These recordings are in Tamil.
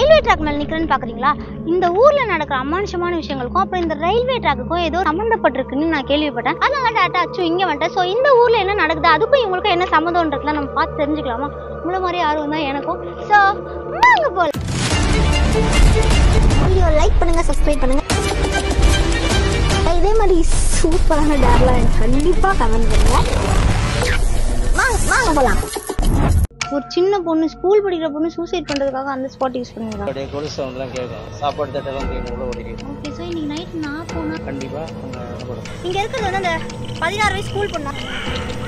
ரயில்வே ட்ராக் மேல நிக்கிறேன்னு பாக்குறீங்களா? இந்த ஊர்ல நடக்கிற அமானுஷமான விஷயங்களுக்கும் அப்புறம் இந்த ரயில்வே ட்ராக்குக்கும் ஏதோ சம்பந்தப்பட்டிருக்குன்னு நான் கேள்விப்பட்டேன். அதனால டாட்டா அச்சு இங்க வந்துட்டேன். ஸோ இந்த ஊர்ல என்ன நடக்குது, அதுக்கும் இவங்களுக்கும் என்ன சம்மந்தம்ன்றதுல நம்ம பார்த்து தெரிஞ்சுக்கலாமா? உங்களை மாதிரி ஆர்வம் தான் எனக்கும். ஸோ வாங்க போல. வீடியோ லைக் பண்ணுங்க, சப்ஸ்கிரைப் பண்ணுங்க. இதே மாதிரி சூப்பரான டேர்லாம் எனக்கு கண்டிப்பா கமெண்ட் பண்ணுங்க. வாங்க போலாம். ஒரு சின்ன பொண்ணு, ஸ்கூல் படிக்கிற பொண்ணு சூசைட் பண்றதுக்காக அந்த ஸ்பாட் யூஸ் பண்ணுவாங்க. அப்படியே கொலுசு சவுண்ட்லாம் கேட்கும், சாப்பாடு தட்டெல்லாம் தூக்கி உள்ள ஓடிடும். ஓகே, ஸோ இன்னைக்கு நைட் நான் போனா கண்டிப்பா இங்க இருக்கிறது வந்து அந்த 16 வயசு ஸ்கூல் பொண்ணா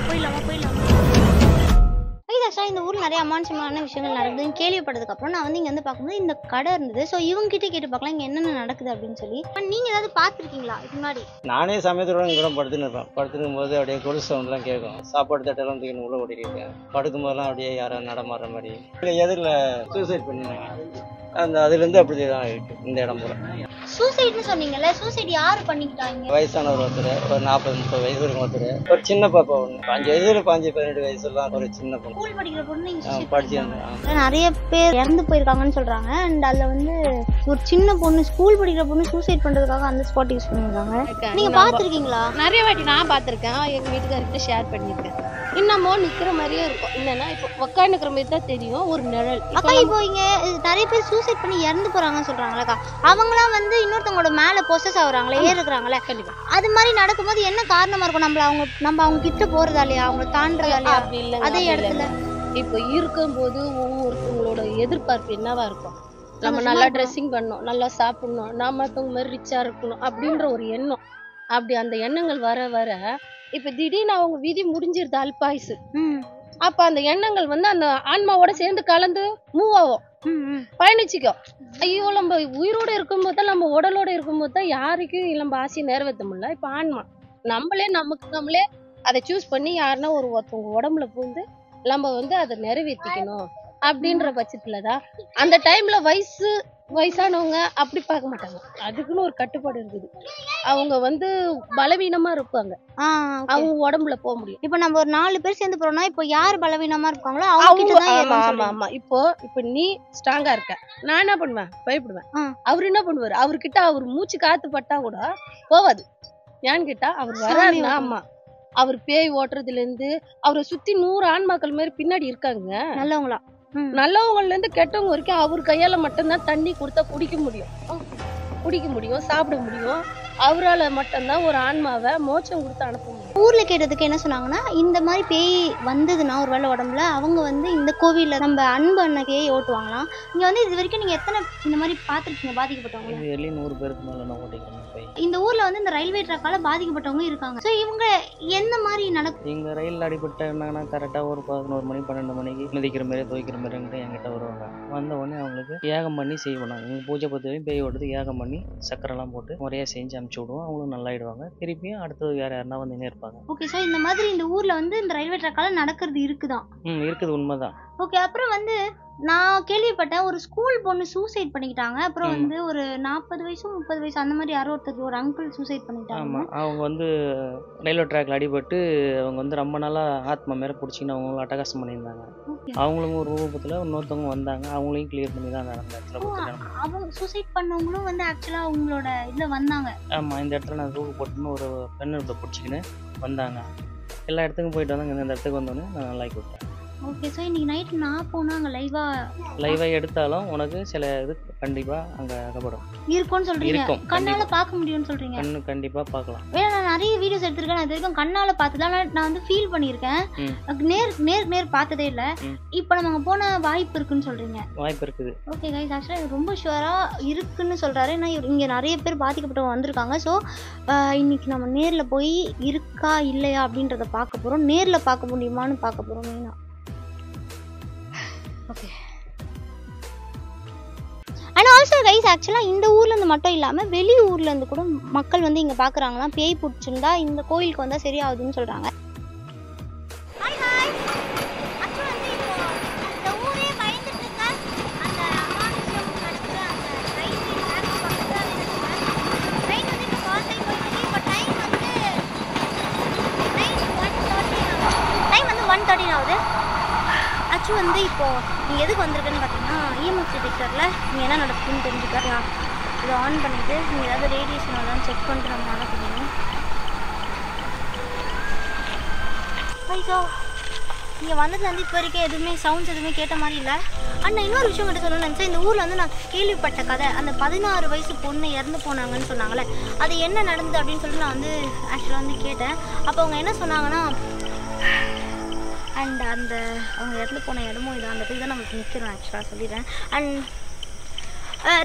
போயிடலாமா? இந்த ஊர்ல நிறைய அமானுஷமான விஷயங்கள் நடக்குதுன்னு கேள்விப்பட்டதுக்கு அப்புறம் நான் வந்து இங்க வந்து பார்க்கும்போது இந்த கடை இருந்தது. ஸோ இவங்க கிட்ட கேட்டு பார்க்கலாம் இங்க என்னென்ன நடக்குது அப்படின்னு சொல்லி. நீங்க ஏதாவது பார்த்துருக்கீங்களா இதுக்கு முன்னாடி? நானே சமயத்தோட இங்கே கூட படுத்துன்னு இருப்பேன். படுத்துக்கும் போது அப்படியே கொலுசு சவுண்ட்லாம் கேட்கும், சாப்பாடு தட்டெல்லாம் தூக்கி உள்ள ஓடிருக்கேன். படுக்கும் போதெல்லாம் அப்படியே யாரும் நடமாடுற மாதிரி. எதிரில் சூசைட் பண்ணினாங்க. அதுலேருந்து அப்படி தான் ஆகிட்டு இந்த இடம் போல. சூசைட்னு சொன்னீங்கல்ல, சூசைட் யாரு பண்ணிக்கிட்டாங்க? வயசானவர் ஒருத்தர், ஒரு 40-30 வயசு இருக்கும் ஒருத்தர், ஒரு சின்ன பாப்பா ஒன்று 5 வயசுல 5-12 வயசுலாம் ஒரு சின்ன பொண்ணு ஸ்கூல் படிக்கிற பொண்ணு படிச்சிருந்தேன். நிறைய பேர் இறந்து போயிருக்காங்கன்னு சொல்றாங்க. அண்ட் அதுல வந்து ஒரு சின்ன பொண்ணு, ஸ்கூல் படிக்கிற பொண்ணு சூசைட் பண்றதுக்காக அந்த ஸ்பாட் யூஸ் பண்ணிருக்காங்க. நீங்க பாத்துருக்கீங்களா? நிறைய வாட்டி நான் பாத்திருக்கேன். எங்க வீட்டுக்காரர்கிட்ட ஷேர் பண்ணிருக்கேன். இன்னமும் நிக்கிற மாதிரியே இருக்கும். இல்லைன்னா இப்போ உட்காந்துக்கிற மாதிரி தான் தெரியும், ஒரு நிழல். அக்கா இப்போ இங்க நிறைய பேர் சூசைட் பண்ணி இறந்து போறாங்கன்னு சொல்றாங்களா? அவங்களாம் வந்து இன்னொருத்தவங்களோட மேல பொசஸ் ஆகுறாங்களே, ஏறுறாங்களே, அது மாதிரி நடக்கும்போது என்ன காரணமா இருக்கும்? நம்ம அவங்க கிட்ட போறதாலையா, அவங்க தாண்டதாலையா? அப்படி இல்லை, அதே இடத்துல இப்போ இருக்கும்போது ஒவ்வொருத்தவங்களோட எதிர்பார்ப்பு என்னவா இருக்கும்? நம்ம நல்லா ட்ரெஸ்ஸிங் பண்ணணும், நல்லா சாப்பிடணும், நான் மற்றவங்க மாதிரி ரிச்சா இருக்கணும் அப்படின்ற ஒரு எண்ணம். அப்படி அந்த எண்ணங்கள் வர வர இப்ப திடீர்னு அவங்க விதி முடிஞ்சிருது, அல்பாயுசு. அப்ப அந்த எண்ணங்கள் வந்து அந்த ஆன்மாவோட சேர்ந்து கலந்து மூவ் ஆகும், பயணிச்சுக்கோ. ஐயோ, நம்ம உயிரோட இருக்கும்போது தான், நம்ம உடலோட இருக்கும்போது தான் யாருக்கும் நம்ம ஆசையை நிறைவேற்ற முடியல. இப்ப ஆன்மா நம்மளே அதை சூஸ் பண்ணி யாருன்னா ஒருத்தவங்க உடம்புல பூந்து நம்ம வந்து அதை நிறைவேற்றிக்கணும் அப்படின்ற பட்சத்துலதான் அந்த டைம்ல வயசானவங்க அப்படி பார்க்க மாட்டாங்க. அதுக்குன்னு ஒரு கட்டுப்பாடு இருக்குது. அவங்க வந்து பலவீனமா இருப்பாங்க, அவங்க உடம்புல போக முடியும். இப்ப நம்ம ஒரு 4 பேர் சேர்ந்து போறோம்னா இப்போ யார் பலவீனமா இருக்காங்களோ அவங்க. ஆமா, இப்போ நீ ஸ்ட்ராங்கா இருக்க, நான் என்ன பண்ணுவேன்? பயப்படுவேன். அவரு என்ன பண்ணுவாரு? அவர்கிட்ட அவர் மூச்சு காத்து பட்டா கூட போவாது. ஏன்னு கேட்டா அவர் வராருன்னா, ஆமா, அவர் பேய் ஓட்டுறதுல இருந்து அவரை சுத்தி 100 ஆன்மாக்கள் மாதிரி பின்னாடி இருக்காங்க. நல்லவங்கள்ல இருந்து கெட்டவங்க வரைக்கும் அவர் கையால மட்டும்தான் தண்ணி கொடுத்தா குடிக்க முடியும், சாப்பிட முடியும். அவரால் மட்டும்தான் ஒரு ஆன்மாவை மோட்சம் கொடுத்து அனுப்ப முடியும். ஊர்ல கேட்டதுக்கு என்ன சொன்னாங்கன்னா, இந்த மாதிரி பேய் வந்ததுன்னா ஒரு வேளை உடம்புல, அவங்க வந்து இந்த கோவில்ல நம்ம அன்பு அண்ணன் பேய் ஓட்டுவாங்களாம். இங்க வந்து இது வரைக்கும் நீங்க எத்தனை இந்த மாதிரி பாத்துருக்கீங்க பாதிக்கப்பட்டவங்க? 100 பேருக்கு மேல நான் ஓட்டிக்கிறேன். இந்த ஊர்ல வந்து இந்த ரயில்வே ட்ராக்கால பாதிக்கப்பட்டவங்க இருக்காங்க. ஸோ இவங்க எந்த மாதிரி நடக்கும்? இங்க ரயில் அடிபட்ட என்னன்னா கரெக்டா ஒரு 11 மணி 12 மணிக்கு மிதிக்கிற மாதிரி துவைக்கிற மாதிரி என்கிட்ட வருவாங்க. வந்த உடனே அவங்களுக்கு ஏகம் பண்ணி செய்வோம். நாங்கள் பூஜை பத்திரையும் பேய் ஓட்டுறது ஏகம் பண்ணி சக்கரெல்லாம் போட்டு முறையா செஞ்சு அனுப்பிச்சு விடுவோம். அவங்களும் நல்லாயிடுவாங்க. திருப்பியும் அடுத்தது யாருன்னா வந்து இருப்பாங்க. ஓகே, ஸோ இந்த மாதிரி இந்த ஊர்ல வந்து இந்த ரயில்வே ட்ராக்கால நடக்கிறது இருக்குதான்? இருக்குது, உண்மைதான். ஓகே, அப்புறம் வந்து நான் கேள்விப்பட்டேன், ஒரு ஸ்கூல் பொண்ணு சூசைட் பண்ணிக்கிட்டாங்க. அப்புறம் வந்து ஒரு 40 வயசு 30 வயசு அந்த மாதிரி யாரோ ஒருத்தர், ஒரு அங்கிள் சூசைட் பண்ணிட்டாங்க. ஆமா, அவங்க வந்து ரயில்வே ட்ராக்ல அடிபட்டு அவங்க வந்து ரொம்ப நாளா ஆத்மா மேல பிடிச்சின்னு அவங்களும் அட்டகாசம் பண்ணியிருந்தாங்க. அவங்களும் ஒரு ரூபத்துல இன்னொருத்தவங்க வந்தாங்க, அவங்களையும் கிளியர் பண்ணி தான் அவங்க சூசைட் பண்ணவங்களும் வந்து ஆக்சுவலா அவங்களோட இதுல வந்தாங்க. ஆமா, இந்த இடத்துல நான் ரூபு போட்டுன்னு ஒரு பெண்ணை பிடிச்சிக்கின்னு வந்தாங்க. எல்லா இடத்துக்கும் போயிட்டு வந்தாங்க. இந்த இடத்துக்கு வந்தோடனே நான் நல்லா கொடுத்தேன். ஓகே, ஸோ இன்னைக்கு நைட் நான் போனா அங்கே லைவா எடுத்தாலும் உனக்கு சில இது கண்டிப்பா அங்க அகப்படும் இருக்கும்னு சொல்றீங்க. கண்ணால பார்க்க முடியும்னு சொல்றீங்க. கண்ணு கண்டிப்பா பார்க்கலாம். ஏன்னா நான் நிறைய வீடியோஸ் எடுத்திருக்கேன், இது வரைக்கும் கண்ணால பார்த்ததால நான் வந்து ஃபீல் பண்ணியிருக்கேன். நேர் பார்த்ததே இல்லை. இப்போ நம்ம அங்கே போன வாய்ப்பு இருக்குன்னு சொல்றீங்க? வாய்ப்பு இருக்குது. ஓகே கைஸ், ஆக்சுவலாக ரொம்ப ஷுவரா இருக்குன்னு சொல்றாரு. ஏன்னா இங்க நிறைய பேர் பாதிக்கப்பட்டவங்க வந்திருக்காங்க. ஸோ இன்னைக்கு நம்ம நேர்ல போய் இருக்கா இல்லையா அப்படின்றத பார்க்க போறோம். நேர்ல பார்க்க முடியுமான்னு பார்க்க போறோம் மெயினா. ஓகே, அண்ட் ஆல்சோ கைஸ், ஆக்சுவலாக இந்த ஊர்லேருந்து மட்டும் இல்லாமல் வெளி ஊர்லேருந்து கூட மக்கள் வந்து இங்கே பார்க்குறாங்களாம். பேய் பிடிச்சிருந்தா இந்த கோயிலுக்கு வந்தால் சரியாகுதுன்னு சொல்கிறாங்க. அச்சு வந்து இப்போது நீங்கள் எதுக்கு வந்திருக்குன்னு பார்த்தீங்கன்னா இஎம்எஃப் டிடெக்டரில் நீங்கள் என்ன நடக்குதுன்னு தெரிஞ்சுக்கலாம். இதை ஆன் பண்ணிவிட்டு நீங்கள் ஏதாவது ரேடியேஷன் வரலான்னு செக் பண்ணிட்டு நம்ம மேலே பண்ணணும். ஐயோ இங்கே வந்ததுலேருந்து இப்போ வரைக்கும் எதுவுமே சவுண்ட்ஸ் எதுவுமே கேட்ட மாதிரி இல்லை. அண்ணா இன்னொரு விஷயம் கிட்ட சொல்லணும்னு நினச்சேன். இந்த ஊரில் வந்து நான் கேள்விப்பட்ட கதை, அந்த 16 வயசு பொண்ணு இறந்து போனாங்கன்னு சொன்னாங்களே, அது என்ன நடந்தது அப்படின்னு சொல்லிட்டு நான் வந்து ஆக்சுவலாக வந்து கேட்டேன். அப்போ அவங்க என்ன சொன்னாங்கன்னா, அண்ட் அந்த அவங்க இறந்து போன இடமும் இதான், அந்த பேர் தான் நம்மளுக்கு நிற்கிறோம் ஆக்சுவலாக சொல்லிடுறேன். அண்ட்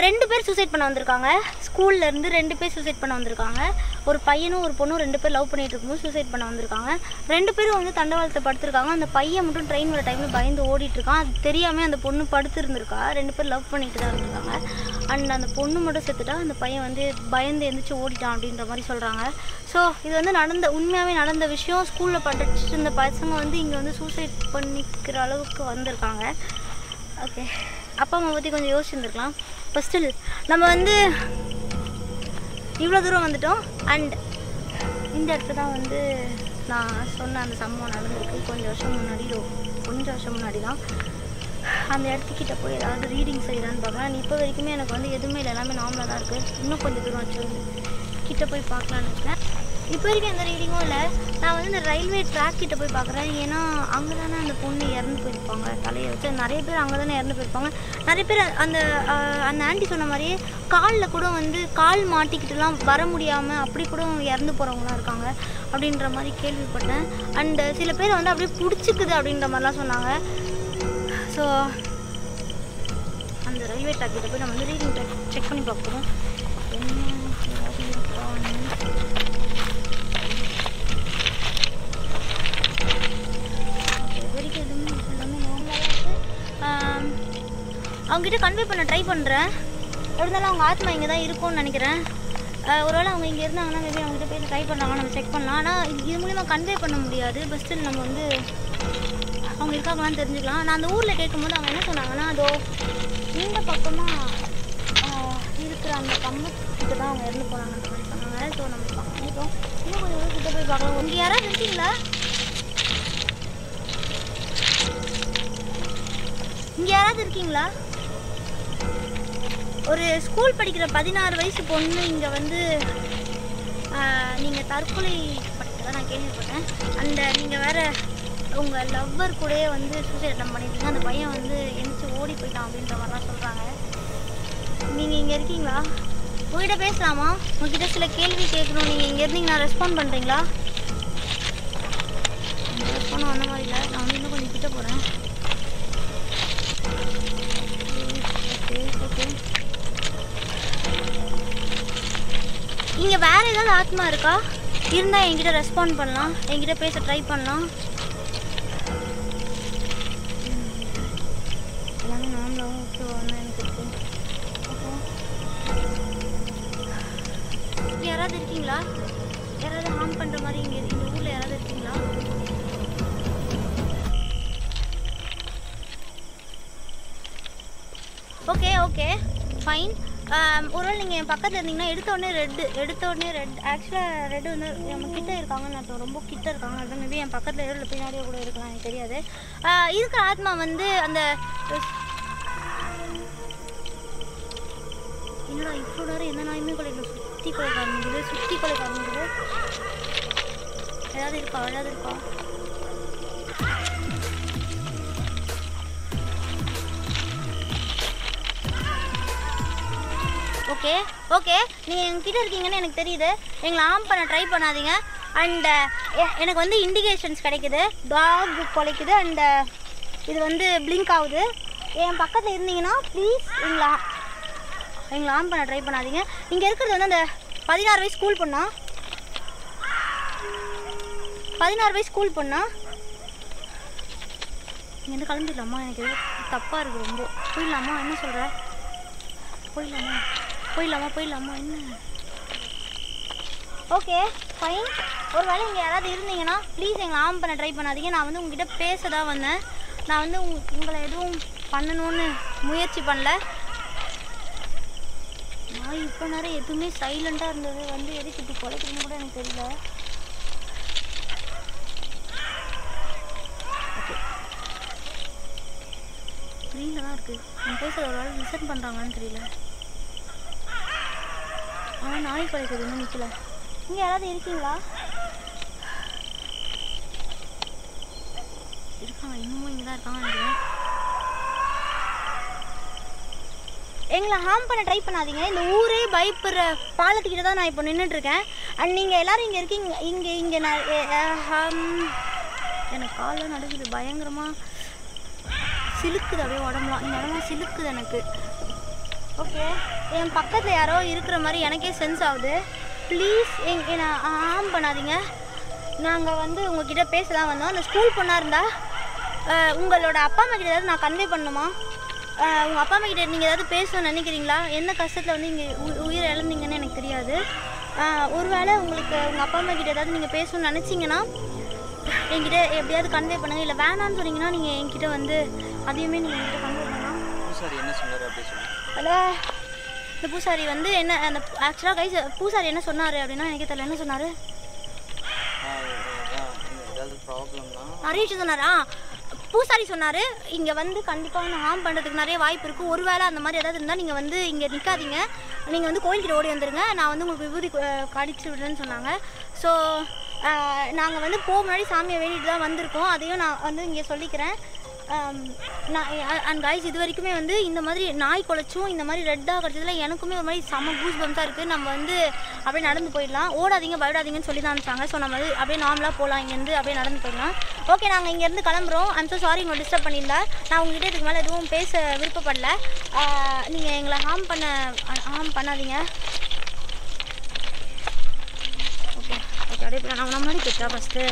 2 பேர் சூசைட் பண்ண வந்திருக்காங்க. ஸ்கூல்லேருந்து 2 பேர் சூசைட் பண்ண வந்திருக்காங்க. ஒரு பையனும் ஒரு பொண்ணும் 2 பேர் லவ் பண்ணிகிட்டு இருக்கும்போது சூசைட் பண்ண வந்திருக்காங்க. 2 பேரும் வந்து தண்டவாளத்தை படுத்திருக்காங்க. அந்த பையன் மட்டும் ட்ரெயின் வர டைமில் பயந்து ஓடிட்டுருக்கான். அது தெரியாமல் அந்த பொண்ணு படுத்துருந்துருக்கா. 2 பேர் லவ் பண்ணிட்டு தான் இருந்திருக்காங்க. அண்ட் அந்த பொண்ணு மட்டும் செத்துட்டா, அந்த பையன் வந்து பயந்து எழுந்திரிச்சு ஓடிட்டான் அப்படின்ற மாதிரி சொல்கிறாங்க. ஸோ இது வந்து உண்மையாகவே நடந்த விஷயம். ஸ்கூலில் படிச்சுட்டு இருந்த பசங்க வந்து இங்கே வந்து சூசைட் பண்ணிக்கிற அளவுக்கு வந்திருக்காங்க. ஓகே, அப்பா அம்மா பற்றி கொஞ்சம் யோசிச்சுருந்துருக்கலாம். ஃபஸ்ட்டு நம்ம வந்து இவ்வளோ தூரம் வந்துட்டோம். அண்ட் இந்த இடத்துல தான் வந்து நான் சொன்ன அந்த சம்பவம் நடந்திருக்கு. கொஞ்சம் வருஷம் முன்னாடி தான் அந்த இடத்துக்கிட்ட போய் ஏதாவது ரீடிங் செய்யலான்னு பார்க்கலாம். இப்போ வரைக்குமே எனக்கு வந்து எதுவுமே இல்லை, எல்லாமே நார்மலாக தான் இருக்குது. இன்னும் கொஞ்சம் தூரம் வச்சு கிட்ட போய் பார்க்கலான்னு இருக்கேன். இப்போ வரைக்கும் எந்த ரீடிங்கும் இல்லை. நான் வந்து இந்த ரயில்வே ட்ராக் கிட்ட போய் பார்க்குறேன். ஏன்னா அங்கே தானே அந்த பொண்ணு இறந்து போயிருப்பாங்க, தலையை வச்சு நிறைய பேர் அங்கே தானே இறந்து போயிருப்பாங்க. நிறைய பேர் அந்த ஆண்டி சொன்ன மாதிரியே காலில் கூட வந்து கால் மாட்டிக்கிட்டுலாம் வர முடியாமல் அப்படி கூட இறந்து போகிறவங்களாம் இருக்காங்க அப்படின்ற மாதிரி கேள்விப்பட்டேன். அண்டு சில பேர் வந்து அப்படியே பிடிச்சிக்குது அப்படின்ற மாதிரிலாம் சொன்னாங்க. ஸோ அந்த ரயில்வே ட்ராக் கிட்ட போய் நம்ம வந்து ரீடிங் செக் பண்ணி பார்க்குறோம். அவங்ககிட்ட கன்வே பண்ண ட்ரை பண்ணுறேன். இருந்தாலும் அவங்க ஆத்மா இங்கே தான் இருக்கும்னு நினைக்கிறேன். ஒருவேளை அவங்க இங்கே இருந்தாங்கன்னா மேபி அவங்ககிட்ட போய் ட்ரை பண்ணுறாங்க, நம்ம செக் பண்ணலாம். ஆனால் இது மூலிமா கன்வே பண்ண முடியாது. ஃபஸ்ட்டு நம்ம வந்து அவங்க இருக்காங்களான்னு தெரிஞ்சுக்கலாம். நான் அந்த ஊரில் கேட்கும்போது அவங்க என்ன சொன்னாங்கன்னா, அதோ இந்த பக்கமாக இருக்கிற அந்த கம்மத்துக்கிட்ட தான் அவங்க இறந்து போனாங்கன்ற மாதிரி சொன்னாங்க. ஸோ நம்ம பார்க்கணும். இன்னும் கொஞ்சம் கிட்ட போய் பார்க்கலாம். இங்கே யாராவது இருக்கீங்களா? இங்கே யாராவது இருக்கீங்களா? ஒரு ஸ்கூல் படிக்கிற 16 வயசு பொண்ணு இங்கே வந்து நீங்கள் தற்கொலை பட்டதாக நான் கேள்விப்பட்டேன். அந்த நீங்கள் வேறு உங்கள் லவ்வர் கூடயே வந்து சூசைட் அட்டம் பண்ணிட்டீங்க. அந்த பையன் வந்து எந்திரிச்சு ஓடி போயிட்டான் அப்படின்ற மாதிரிலாம் சொல்கிறாங்க. நீங்கள் இங்கே இருக்கீங்களா? உங்கள்கிட்ட பேசலாமா? உங்ககிட்ட சில கேள்வி கேட்கணும். நீங்கள் இங்கே இருந்தீங்கன்னா ரெஸ்பாண்ட் பண்ணுறீங்களா? ரெஸ்பாண்டும் அந்த மாதிரி இல்லை. நான் வந்து இன்னும் கொஞ்சம் கிட்ட போகிறேன். ஓகே, இங்கே வேறு ஏதாவது ஆத்மா இருக்கா? இருந்தால் என்கிட்ட ரெஸ்பாண்ட் பண்ணலாம், என்கிட்ட பேச ட்ரை பண்ணலாம். எல்லாமே நார்மலாகவும் ஓகேவான்னு எனக்கு இருக்கு. இங்கே யாராவது இருக்கீங்களா? யாராவது ஹார்ம் பண்ணுற மாதிரி இங்கே இந்த ஊரில் யாராவது இருக்கீங்களா? Okay fine. ஒருவேளை நீங்கள் என் பக்கத்தில் இருந்தீங்கன்னா எடுத்த உடனே ரெட் ஆக்சுவலாக ரெட் வந்து நம்ம கிட்டே இருக்காங்கன்னு அர்த்தம், ரொம்ப கிட்ட இருக்காங்க. அதுதான் மேபி என் பக்கத்தில் இல்லை பின்னாடியே கூட இருக்கலாம், எனக்கு தெரியாது. இருக்கிற ஆத்மா வந்து அந்த என்னடா இவ்வளோ நேரம் எந்த நாயுமே கொலைக்கல, சுற்றி கொலை காரணிக்குது. ஏதாவது இருக்கா? ஓகே நீங்கள் எங்ககிட்ட இருக்கீங்கன்னு எனக்கு தெரியுது. எங்களை ஆம் பண்ண ட்ரை பண்ணாதீங்க. அண்ட் எனக்கு வந்து இண்டிகேஷன்ஸ் கிடைக்குது, டாக் குலைக்குது. அண்ட் இது வந்து பிளிங்க் ஆகுது. என் பக்கத்தில் இருந்தீங்கன்னா ப்ளீஸ் எங்களை ஆம் பண்ண ட்ரை பண்ணாதீங்க. இங்கே இருக்கிறது வந்து அந்த 16 வயசு ஸ்கூல் பொண்ணா? 16 வயசு ஸ்கூல் பொண்ணா? இங்கேருந்து கிளம்பிடலாமா? எனக்கு தப்பாக இருக்குது ரொம்ப. போயிடலாமா? என்ன சொல்கிற? போயிடலாமா என்ன? Okay fine. ஒரு வேளை இங்கே யாராவது இருந்தீங்கன்னா ப்ளீஸ் எங்களை ஆம் பண்ண ட்ரை பண்ணாதீங்க. நான் வந்து உங்ககிட்ட பேச தான் வந்தேன். நான் வந்து உங்களை எதுவும் பண்ணணும்னு முயற்சி பண்ணல. நான் இப்போ நேரம் எதுவுமே சைலண்ட்டாக இருந்தது வந்து எதுக்கு இப்படி குலைக்கணும்னு கூட எனக்கு தெரியல. தான் இருக்குது. நான் பேசுகிற ஒரு ஆள் லிசன் பண்ணுறாங்கன்னு தெரியல. ஆனால் நாய் குலைக்கிறது இன்னும் நிற்கல. இங்கே யாராவது இருக்கீங்களா? இருக்காங்க, இன்னமும் இங்கே தான் இருக்காங்க நினைக்கிறேன். எங்களை ஹார்ம் பண்ண ட்ரை பண்ணாதீங்க. இந்த ஊரே பயப்படுற பாலத்துக்கிட்ட தான் நான் இப்போ நின்றுட்டுருக்கேன். அண்ட் நீங்கள் எல்லோரும் இங்கே இருக்கீங்க. இங்கே நான் எனக்கு காலில் நடக்குது, பயங்கரமாக சிலுக்குது, அப்படியே உடம்புலாம் இந்த இடம்லாம் சிலுக்குது எனக்கு. ஓகே, என் பக்கத்தில் யாரோ இருக்கிற மாதிரி எனக்கே சென்ஸ் ஆகுது. ப்ளீஸ் என்னை ஹார்ம் பண்ணாதீங்க. நாங்கள் வந்து உங்ககிட்ட பேச தான் வந்தோம். அந்த ஸ்கூல் பொண்ணாக இருந்தால் உங்களோட அப்பா அம்மா கிட்ட ஏதாவது நான் கன்வே பண்ணணுமா? உங்கள் அப்பா அம்மா கிட்ட நீங்கள் ஏதாவது பேசணும்னு நினைக்கிறீங்களா? என்ன கஷ்டத்தில் வந்து இங்கே உயிரை இழந்தீங்கன்னு எனக்கு தெரியாது. ஒருவேளை உங்களுக்கு உங்கள் அப்பா அம்மா கிட்ட ஏதாவது நீங்கள் பேசணும்னு நினச்சிங்கன்னா என்கிட்ட எப்படியாவது கன்வே பண்ணுங்கள். இல்லை வேணான்னு சொன்னீங்கன்னா நீங்கள் என்கிட்ட வந்து அதையுமே நீங்கள் என்கிட்ட கன்வே பண்ணலாம். பூசாரி என்ன சொன்னார் அப்படி சொல்லி? அதான் இந்த பூசாரி வந்து என்ன அந்த ஆக்சுவலாக கைஸ் பூசாரி என்ன சொன்னார் அப்படின்னா எனக்கு தெரியல. என்ன சொன்னார்? நிறைய விஷயம் சொன்னாரா? பூசாரி சொன்னார் இங்கே வந்து கண்டிப்பாக நான் ஹார்ம் பண்ணுறதுக்கு நிறைய வாய்ப்பு இருக்குது. ஒருவேளை அந்த மாதிரி ஏதாவது இருந்தால் நீங்கள் வந்து இங்கே நிற்காதீங்க, நீங்கள் வந்து கோயில்கிட்ட ஓடி வந்துடுங்க, நான் வந்து உங்களுக்கு விபூதி காடிச்சு விடுறேன்னு சொன்னாங்க. ஸோ நாங்கள் வந்து முன்னாடி சாமியை வேண்டிட்டு தான் வந்திருக்கோம். அதையும் நான் வந்து இங்கே சொல்லிக்கிறேன். நான் அண்ட் கைஸ் இது வரைக்குமே வந்து இந்த மாதிரி நாய் குலைச்சும் இந்த மாதிரி ரெட்டாக கிடச்சதுல எனக்குமே ஒரு மாதிரி செம்ம கூஸ் பம்ஸாக இருக்குது. நம்ம வந்து அப்படியே நடந்து போயிடலாம், ஓடாதீங்க பயப்படாதீங்கன்னு சொல்லி தான் அனுப்பிச்சாங்க. ஸோ நம்ம வந்து அப்படியே நார்மலாக போகலாம், இங்கேருந்து அப்படியே நடந்து போயிடலாம். ஓகே, நாங்கள் இங்கேருந்து கிளம்புறோம். ஐம் ஸோ சாரி உங்களை டிஸ்டர்ப் பண்ணியிருந்தா. நான் உங்ககிட்ட இதுக்கு மேலே எதுவும் பேச விருப்பப்படல. நீங்கள் எங்களை ஹார்ம் பண்ணாதீங்க. ஓகே ஓகே, அப்படியே நான் முன்னாடி போயிட்டா ஃபஸ்ட்டு